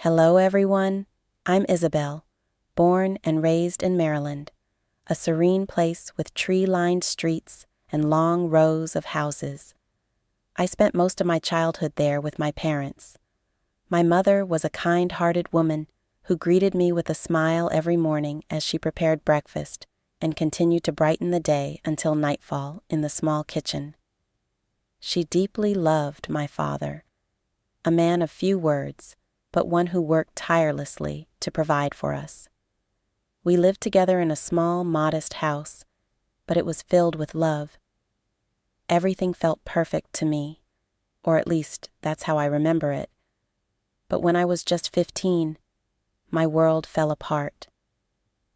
Hello, everyone. I'm Isabel, born and raised in Maryland, a serene place with tree-lined streets and long rows of houses. I spent most of my childhood there with my parents. My mother was a kind-hearted woman who greeted me with a smile every morning as she prepared breakfast and continued to brighten the day until nightfall in the small kitchen. She deeply loved my father, a man of few words, but one who worked tirelessly to provide for us. We lived together in a small, modest house, but it was filled with love. Everything felt perfect to me, or at least that's how I remember it. But when I was just 15, my world fell apart.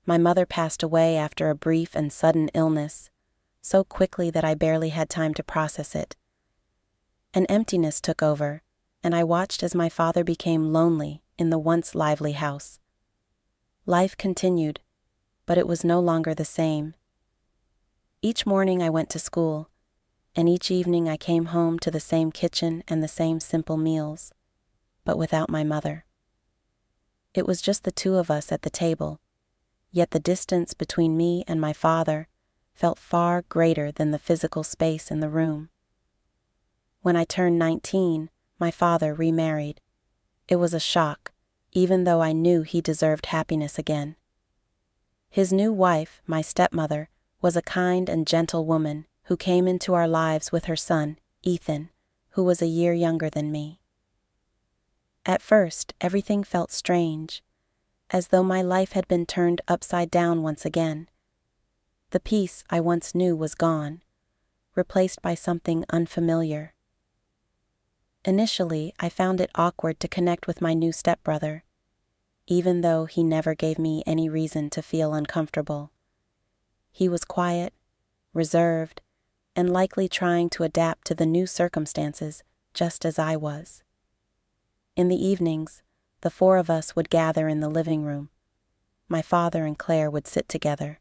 My mother passed away after a brief and sudden illness, so quickly that I barely had time to process it. An emptiness took over, and I watched as my father became lonely in the once lively house. Life continued, but it was no longer the same. Each morning I went to school, and each evening I came home to the same kitchen and the same simple meals, but without my mother. It was just the two of us at the table, yet the distance between me and my father felt far greater than the physical space in the room. When I turned 19, my father remarried. It was a shock, even though I knew he deserved happiness again. His new wife, my stepmother, was a kind and gentle woman who came into our lives with her son, Ethan, who was a year younger than me. At first, everything felt strange, as though my life had been turned upside down once again. The peace I once knew was gone, replaced by something unfamiliar. Initially, I found it awkward to connect with my new stepbrother, even though he never gave me any reason to feel uncomfortable. He was quiet, reserved, and likely trying to adapt to the new circumstances just as I was. In the evenings, the four of us would gather in the living room. My father and Claire would sit together,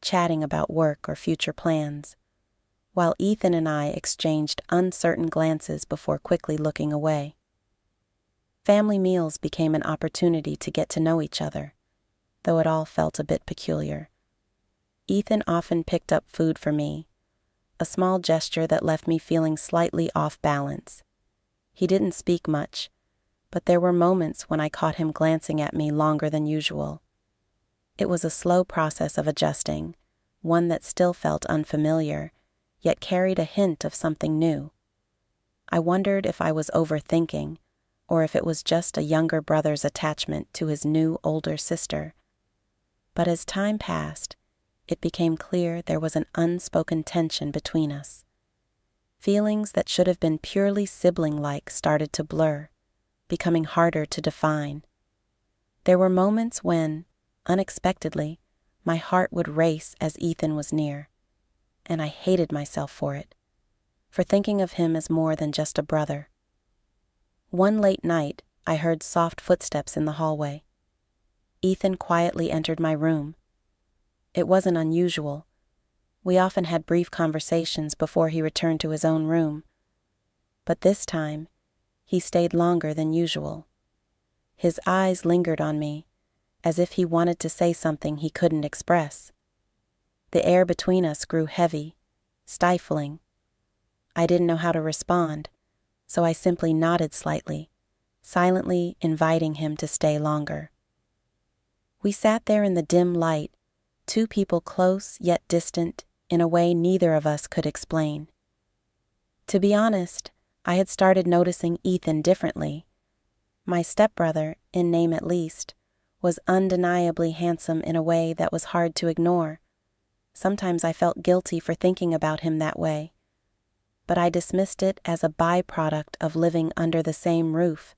chatting about work or future plans, while Ethan and I exchanged uncertain glances before quickly looking away. Family meals became an opportunity to get to know each other, though it all felt a bit peculiar. Ethan often picked up food for me, a small gesture that left me feeling slightly off balance. He didn't speak much, but there were moments when I caught him glancing at me longer than usual. It was a slow process of adjusting, one that still felt unfamiliar, yet carried a hint of something new. I wondered if I was overthinking, or if it was just a younger brother's attachment to his new older sister. But as time passed, it became clear there was an unspoken tension between us. Feelings that should have been purely sibling-like started to blur, becoming harder to define. There were moments when, unexpectedly, my heart would race as Ethan was near, and I hated myself for it, for thinking of him as more than just a brother. One late night, I heard soft footsteps in the hallway. Ethan quietly entered my room. It wasn't unusual. We often had brief conversations before he returned to his own room. But this time, he stayed longer than usual. His eyes lingered on me, as if he wanted to say something he couldn't express. The air between us grew heavy, stifling. I didn't know how to respond, so I simply nodded slightly, silently inviting him to stay longer. We sat there in the dim light, two people close yet distant in a way neither of us could explain. To be honest, I had started noticing Ethan differently. My stepbrother, in name at least, was undeniably handsome in a way that was hard to ignore. Sometimes I felt guilty for thinking about him that way, but I dismissed it as a byproduct of living under the same roof.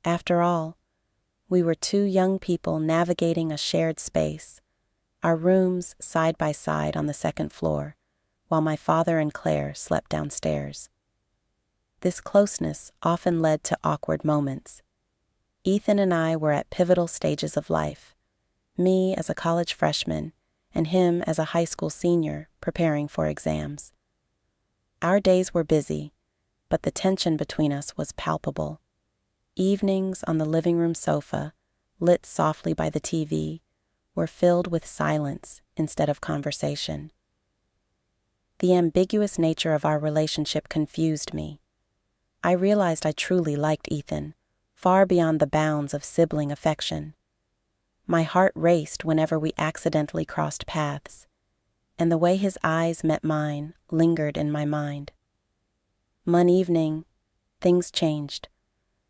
After all, we were two young people navigating a shared space, our rooms side by side on the second floor, while my father and Claire slept downstairs. This closeness often led to awkward moments. Ethan and I were at pivotal stages of life, me as a college freshman, and him as a high school senior preparing for exams. Our days were busy, but the tension between us was palpable. Evenings on the living room sofa, lit softly by the TV, were filled with silence instead of conversation. The ambiguous nature of our relationship confused me. I realized I truly liked Ethan, far beyond the bounds of sibling affection. My heart raced whenever we accidentally crossed paths, and the way his eyes met mine lingered in my mind. One evening, things changed.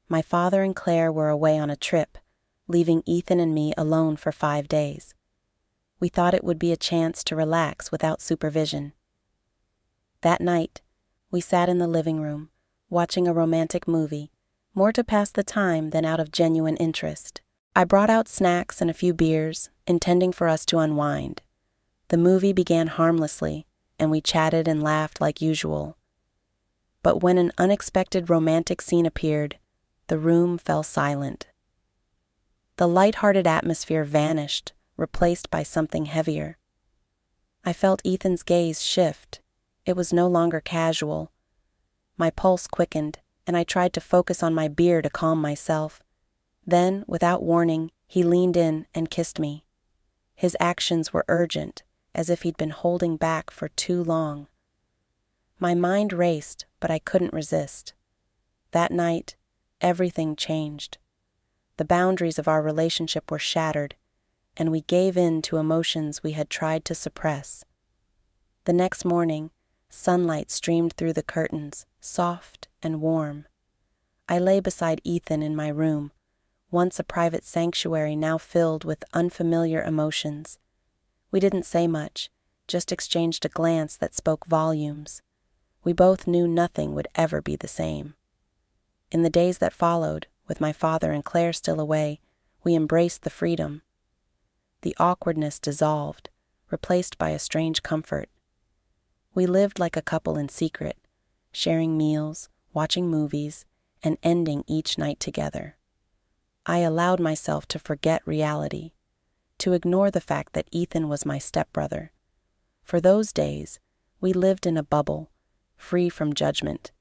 My father and Claire were away on a trip, leaving Ethan and me alone for 5 days. We thought it would be a chance to relax without supervision. That night, we sat in the living room, watching a romantic movie, more to pass the time than out of genuine interest. I brought out snacks and a few beers, intending for us to unwind. The movie began harmlessly, and we chatted and laughed like usual. But when an unexpected romantic scene appeared, the room fell silent. The light-hearted atmosphere vanished, replaced by something heavier. I felt Ethan's gaze shift. It was no longer casual. My pulse quickened, and I tried to focus on my beer to calm myself. Then, without warning, he leaned in and kissed me. His actions were urgent, as if he'd been holding back for too long. My mind raced, but I couldn't resist. That night, everything changed. The boundaries of our relationship were shattered, and we gave in to emotions we had tried to suppress. The next morning, sunlight streamed through the curtains, soft and warm. I lay beside Ethan in my room, once a private sanctuary now filled with unfamiliar emotions. We didn't say much, just exchanged a glance that spoke volumes. We both knew nothing would ever be the same. In the days that followed, with my father and Claire still away, we embraced the freedom. The awkwardness dissolved, replaced by a strange comfort. We lived like a couple in secret, sharing meals, watching movies, and ending each night together. I allowed myself to forget reality, to ignore the fact that Ethan was my stepbrother. For those days, we lived in a bubble, free from judgment,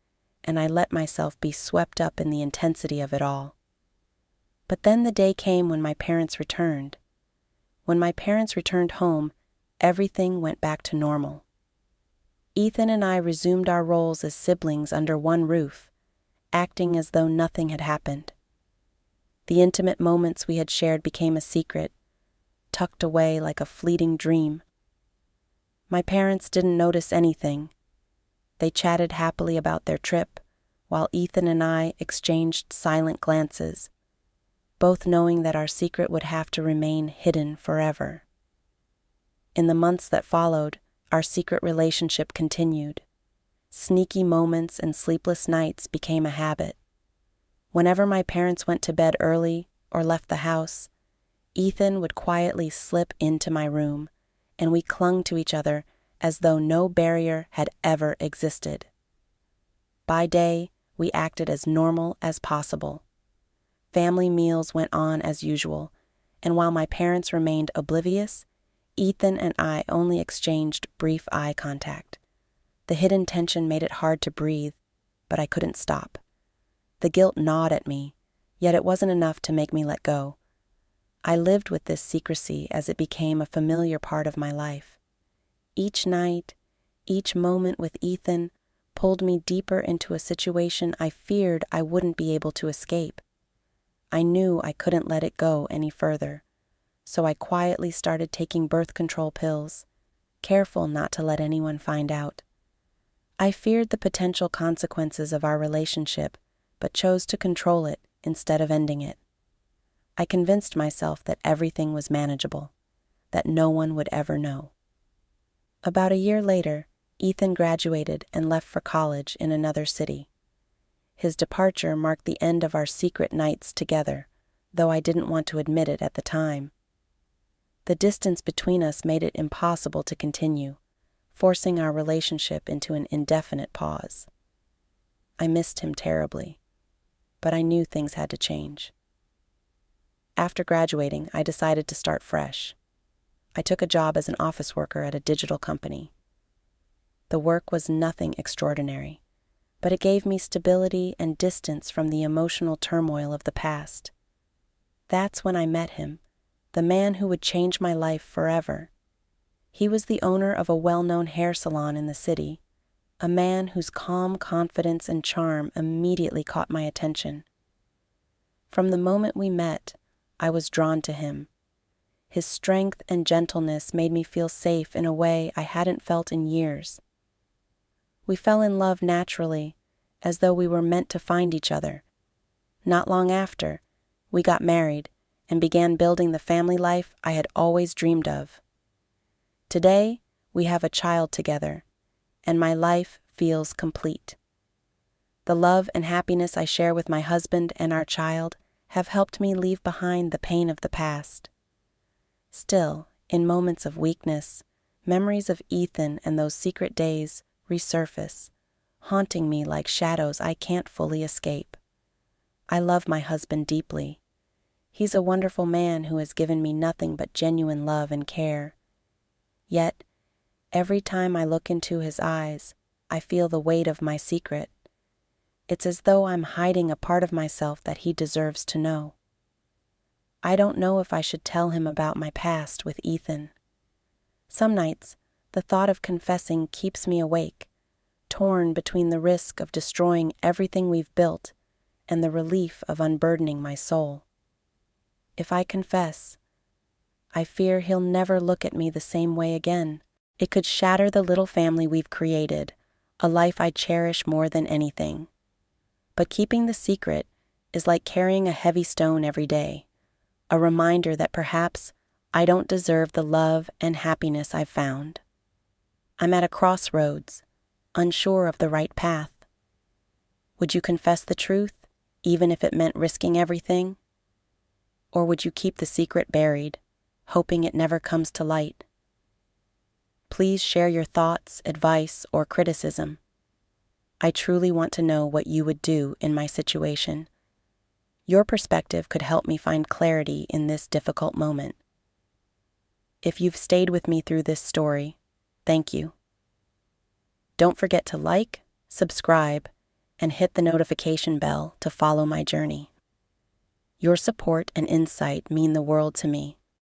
and I let myself be swept up in the intensity of it all. But then the day came when my parents returned. When my parents returned home, everything went back to normal. Ethan and I resumed our roles as siblings under one roof, acting as though nothing had happened. The intimate moments we had shared became a secret, tucked away like a fleeting dream. My parents didn't notice anything. They chatted happily about their trip, while Ethan and I exchanged silent glances, both knowing that our secret would have to remain hidden forever. In the months that followed, our secret relationship continued. Sneaky moments and sleepless nights became a habit. Whenever my parents went to bed early or left the house, Ethan would quietly slip into my room, and we clung to each other as though no barrier had ever existed. By day, we acted as normal as possible. Family meals went on as usual, and while my parents remained oblivious, Ethan and I only exchanged brief eye contact. The hidden tension made it hard to breathe, but I couldn't stop. The guilt gnawed at me, yet it wasn't enough to make me let go. I lived with this secrecy as it became a familiar part of my life. Each night, each moment with Ethan pulled me deeper into a situation I feared I wouldn't be able to escape. I knew I couldn't let it go any further, so I quietly started taking birth control pills, careful not to let anyone find out. I feared the potential consequences of our relationship, but chose to control it instead of ending it. I convinced myself that everything was manageable, that no one would ever know. About a year later, Ethan graduated and left for college in another city. His departure marked the end of our secret nights together, though I didn't want to admit it at the time. The distance between us made it impossible to continue, forcing our relationship into an indefinite pause. I missed him terribly, but I knew things had to change. After graduating, I decided to start fresh. I took a job as an office worker at a digital company. The work was nothing extraordinary. but it gave me stability and distance from the emotional turmoil of the past. That's when I met him, the man who would change my life forever. He was the owner of a well-known hair salon in the city, a man whose calm confidence and charm immediately caught my attention. From the moment we met, I was drawn to him. His strength and gentleness made me feel safe in a way I hadn't felt in years. We fell in love naturally, as though we were meant to find each other. Not long after, we got married and began building the family life I had always dreamed of. Today, we have a child together, and my life feels complete. The love and happiness I share with my husband and our child have helped me leave behind the pain of the past. Still, in moments of weakness, memories of Ethan and those secret days resurface, haunting me like shadows I can't fully escape. I love my husband deeply. He's a wonderful man who has given me nothing but genuine love and care. Yet, every time I look into his eyes, I feel the weight of my secret. It's as though I'm hiding a part of myself that he deserves to know. I don't know if I should tell him about my past with Ethan. Some nights, the thought of confessing keeps me awake, torn between the risk of destroying everything we've built and the relief of unburdening my soul. If I confess, I fear he'll never look at me the same way again. It could shatter the little family we've created, a life I cherish more than anything. But keeping the secret is like carrying a heavy stone every day, a reminder that perhaps I don't deserve the love and happiness I've found. I'm at a crossroads, unsure of the right path. Would you confess the truth, even if it meant risking everything? Or would you keep the secret buried, hoping it never comes to light? Please share your thoughts, advice, or criticism. I truly want to know what you would do in my situation. Your perspective could help me find clarity in this difficult moment. If you've stayed with me through this story, thank you. Don't forget to like, subscribe, and hit the notification bell to follow my journey. Your support and insight mean the world to me.